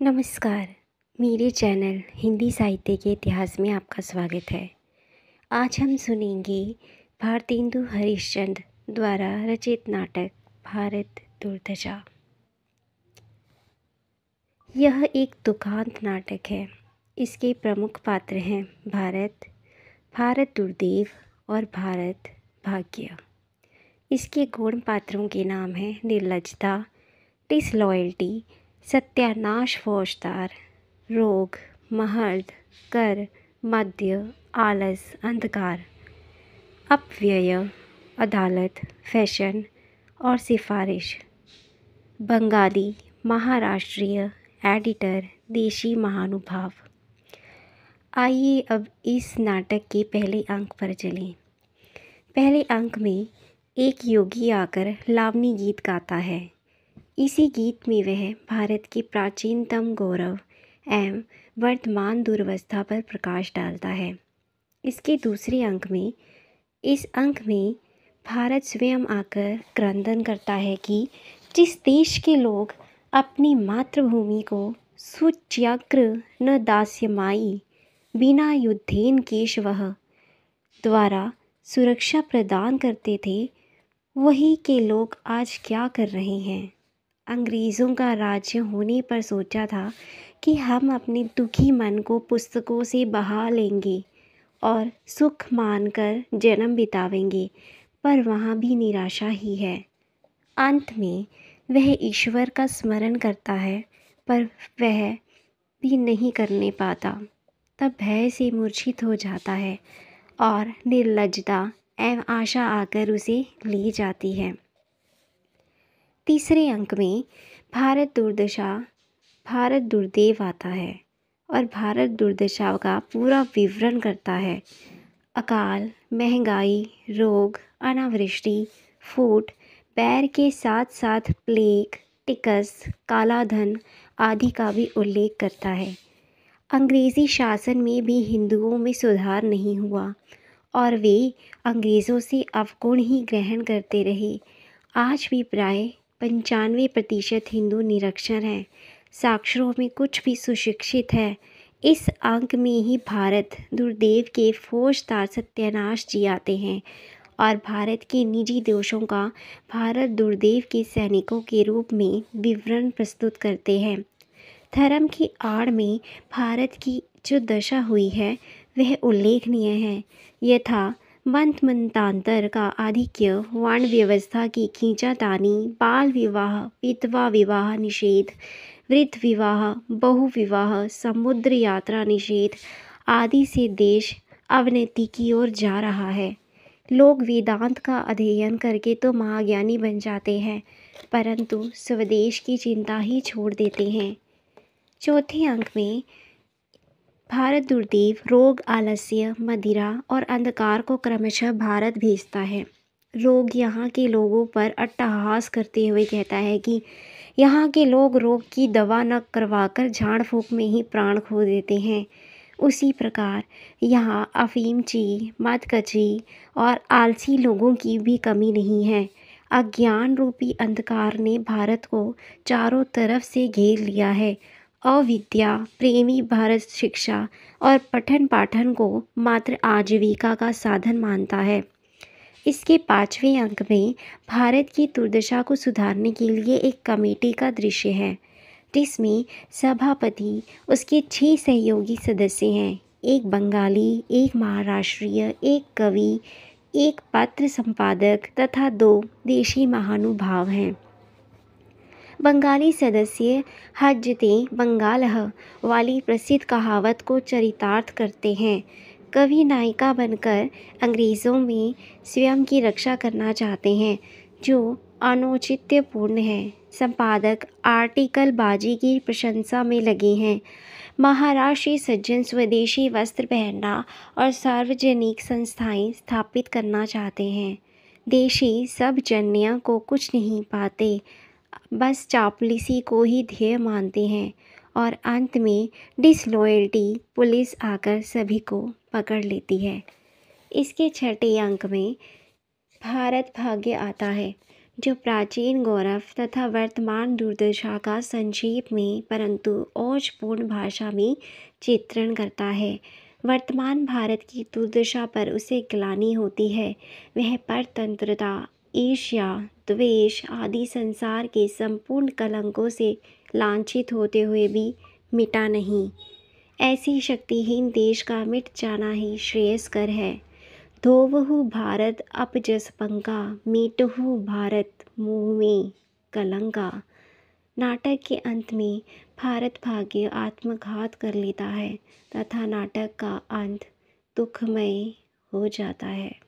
नमस्कार। मेरे चैनल हिंदी साहित्य के इतिहास में आपका स्वागत है। आज हम सुनेंगे भारतेंदु हरिश्चंद्र द्वारा रचित नाटक भारत दुर्दशा। यह एक दुखांत नाटक है। इसके प्रमुख पात्र हैं भारत, भारत दुर्दैव और भारत भाग्य। इसके गौण पात्रों के नाम हैं निर्लजता, डिसलॉयल्टी, सत्यानाश फौजदार, रोग, महर्द, कर, मद्य, आलस, अंधकार, अपव्यय, अदालत, फैशन और सिफारिश, बंगाली, महाराष्ट्रीय, एडिटर, देशी महानुभाव। आइए अब इस नाटक के पहले अंक पर चलें। पहले अंक में एक योगी आकर लावनी गीत गाता है। इसी गीत में वह भारत के प्राचीनतम गौरव एवं वर्तमान दुर्वस्था पर प्रकाश डालता है। इसके दूसरे अंक में भारत स्वयं आकर क्रंदन करता है कि जिस देश के लोग अपनी मातृभूमि को सुच्याग्र न दास्यमाई बिना युद्धेन केशवः द्वारा सुरक्षा प्रदान करते थे, वही के लोग आज क्या कर रहे हैं। अंग्रेज़ों का राज्य होने पर सोचा था कि हम अपने दुखी मन को पुस्तकों से बहा लेंगे और सुख मानकर जन्म बितावेंगे, पर वहाँ भी निराशा ही है। अंत में वह ईश्वर का स्मरण करता है, पर वह भी नहीं करने पाता। तब भय से मूर्छित हो जाता है और निर्लजता एवं आशा आकर उसे ले जाती है। तीसरे अंक में भारत दुर्दैव आता है और भारत दुर्दशा का पूरा विवरण करता है। अकाल, महंगाई, रोग, अनावृष्टि, फूट, बैर के साथ साथ प्लेग, टिकस, काला धन आदि का भी उल्लेख करता है। अंग्रेज़ी शासन में भी हिंदुओं में सुधार नहीं हुआ और वे अंग्रेज़ों से अवगुण ही ग्रहण करते रहे। आज भी प्राय 95% हिंदू निरक्षर हैं, साक्षरों में कुछ भी सुशिक्षित है। इस अंक में ही भारत दुर्दैव के फौजदार सत्यानाश जी आते हैं और भारत के निजी दोषों का भारत दुर्दैव के सैनिकों के रूप में विवरण प्रस्तुत करते हैं। धर्म की आड़ में भारत की जो दशा हुई है वह उल्लेखनीय है। यथा मंतमतांतर का आधिक्य, वर्ण व्यवस्था की खींचातानी, बाल विवाह, विधवा विवाह निषेध, वृद्ध विवाह, बहु विवाह, समुद्र यात्रा निषेध आदि से देश अवनति की ओर जा रहा है। लोग वेदांत का अध्ययन करके तो महाज्ञानी बन जाते हैं, परंतु स्वदेश की चिंता ही छोड़ देते हैं। चौथे अंक में भारत दुर्दैव रोग, आलस्य, मदिरा और अंधकार को क्रमशः भारत भेजता है। रोग यहाँ के लोगों पर अट्टहास करते हुए कहता है कि यहाँ के लोग रोग की दवा न करवाकर झाड़ फूँक में ही प्राण खो देते हैं। उसी प्रकार यहाँ अफीमची, मदकची और आलसी लोगों की भी कमी नहीं है। अज्ञान रूपी अंधकार ने भारत को चारों तरफ से घेर लिया है। अविद्या प्रेमी भारत शिक्षा और पठन पाठन को मात्र आजीविका का साधन मानता है। इसके पाँचवें अंक में भारत की दुर्दशा को सुधारने के लिए एक कमेटी का दृश्य है, जिसमें सभापति, उसके 6 सहयोगी सदस्य हैं, एक बंगाली, एक महाराष्ट्रीय, एक कवि, एक पत्र संपादक तथा 2 देशी महानुभाव हैं। बंगाली सदस्य हजते बंगालः वाली प्रसिद्ध कहावत को चरितार्थ करते हैं। कवि नायिका बनकर अंग्रेज़ों में स्वयं की रक्षा करना चाहते हैं, जो अनौचित्यपूर्ण है। संपादक आर्टिकल बाजी की प्रशंसा में लगे हैं। महाराष्ट्रीय सज्जन स्वदेशी वस्त्र पहनना और सार्वजनिक संस्थाएं स्थापित करना चाहते हैं। देशी सब जन्य को कुछ नहीं पाते, बस चापलूसी को ही ध्येय मानते हैं। और अंत में डिसलॉयल्टी पुलिस आकर सभी को पकड़ लेती है। इसके छठे अंक में भारत भाग्य आता है। जो प्राचीन गौरव तथा वर्तमान दुर्दशा का संक्षेप में परंतु ओजपूर्ण भाषा में चित्रण करता है। वर्तमान भारत की दुर्दशा पर उसे ग्लानि होती है। वह परतंत्रता, ईर्ष्या, द्वेष आदि संसार के संपूर्ण कलंकों से लांछित होते हुए भी मिटा नहीं। ऐसी शक्तिहीन देश का मिट जाना ही श्रेयस्कर है। धोवहु भारत अपजस पंका, मीटहु भारत मुँह में कलंका। नाटक के अंत में भारत भाग्य आत्मघात कर लेता है तथा नाटक का अंत दुखमय हो जाता है।